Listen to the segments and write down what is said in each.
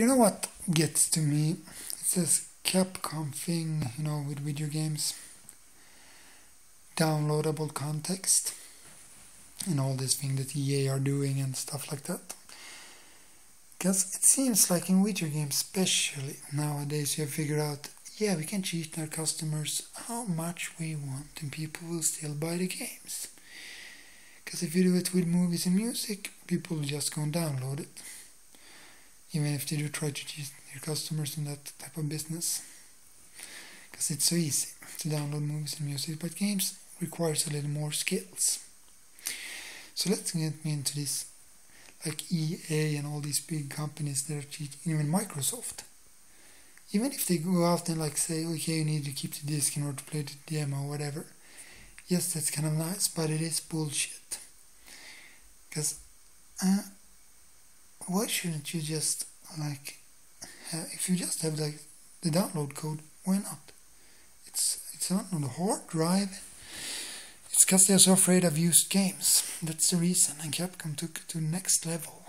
you know what gets to me? It's this Capcom thing, with video games. Downloadable context. And all this thing that EA are doing and stuff like that. Because it seems like in video games especially nowadays you have figured out, we can cheat our customers how much we want and people will still buy the games. Because if you do it with movies and music, people will just go and download it. Even if they do try to cheat their customers in that type of business. Because it's so easy to download movies and music, but games requires a little more skills. So let's get into this, like EA and all these big companies that are cheating, even Microsoft. Even if they go out and say, okay, you need to keep the disc in order to play the demo or whatever. Yes, that's kind of nice, but it is bullshit. Because why shouldn't you just if you just have the download code, why not? It's not on the hard drive. It's because they're so afraid of used games. That's the reason. And Capcom took it to the next level.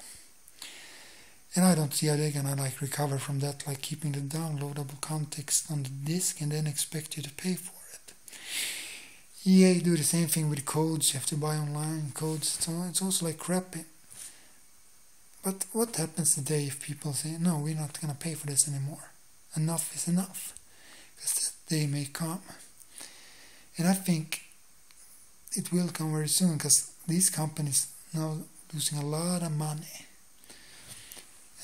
And I don't see how they're gonna recover from that, keeping the downloadable context on the disc and then expect you to pay for it. EA do the same thing with codes. You have to buy online codes. So it's also crappy. But what happens today if people say, no, we're not gonna pay for this anymore? Enough is enough. Because that day may come. And I think it will come very soon, because these companies now losing a lot of money.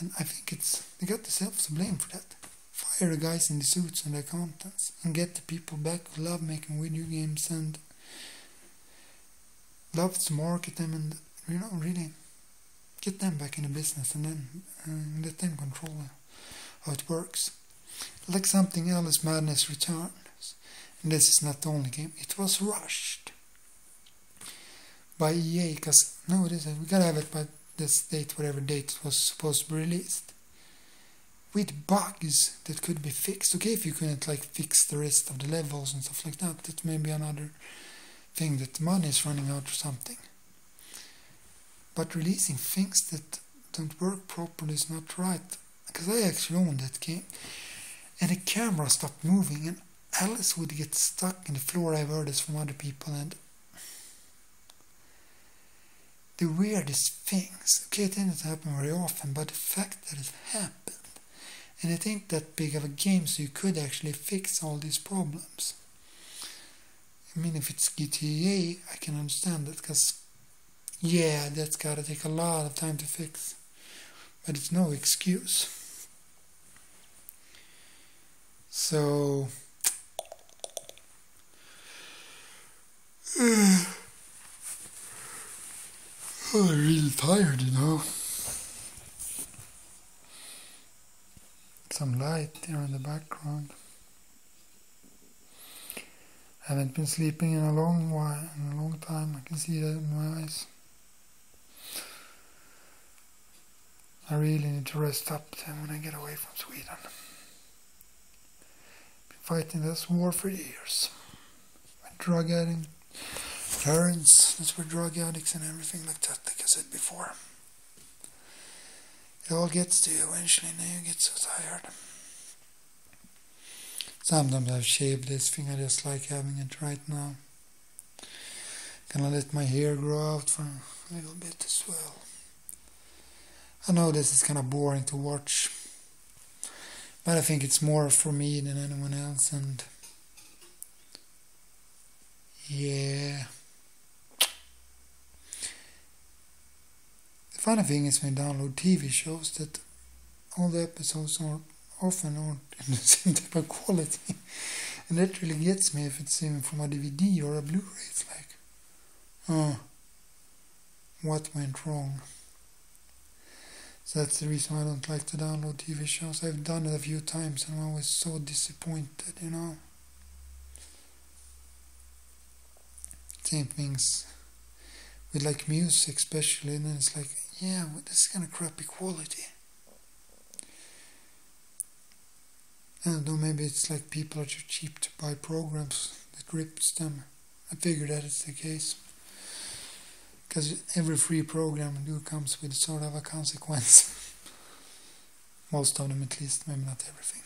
And I think they got themselves to blame for that. Fire the guys in the suits and the accountants and get the people back who love making video games and love to market them and really get them back in the business and then let them control how it works. Like something else, Madness Returns. And this is not the only game. It was rushed by EA because we gotta have it by this date, whatever date it was supposed to be released, with bugs that could be fixed. Okay, if you couldn't fix the rest of the levels and stuff like that, that may be another thing, that the money is running out or something. But releasing things that don't work properly is not right. Because I actually owned that game, and the camera stopped moving, and Alice would get stuck in the floor. I've heard this from other people, and the weirdest things. Okay, it didn't happen very often, but the fact that it happened, and it ain't that big of a game, so you could actually fix all these problems. I mean, if it's GTA, I can understand that, because that's gotta take a lot of time to fix, but it's no excuse. So I'm really tired, Some light there in the background. I haven't been sleeping in a long time. I can see that in my eyes. I really need to rest up then when I get away from Sweden. Been fighting this war for years. My drug addict parents that were drug addicts and everything like that, like I said before. It all gets to you eventually, and then you get so tired. Sometimes I've shaved this thing, I just like having it right now. Gonna let my hair grow out for a little bit as well. I know this is kind of boring to watch, but I think it's more for me than anyone else, and The funny thing is when you download TV shows that all the episodes are often aren't in the same type of quality. And that really gets me if it's even from a DVD or a Blu-ray. It's what went wrong? So that's the reason why I don't like to download TV shows. I've done it a few times and I'm always so disappointed, Same things with music especially, and then it's this is kind of crappy quality. I don't know, maybe it's people are too cheap to buy programs that rips them. I figure that is the case. Because every free program comes with sort of a consequence. Most of them at least, maybe not everything.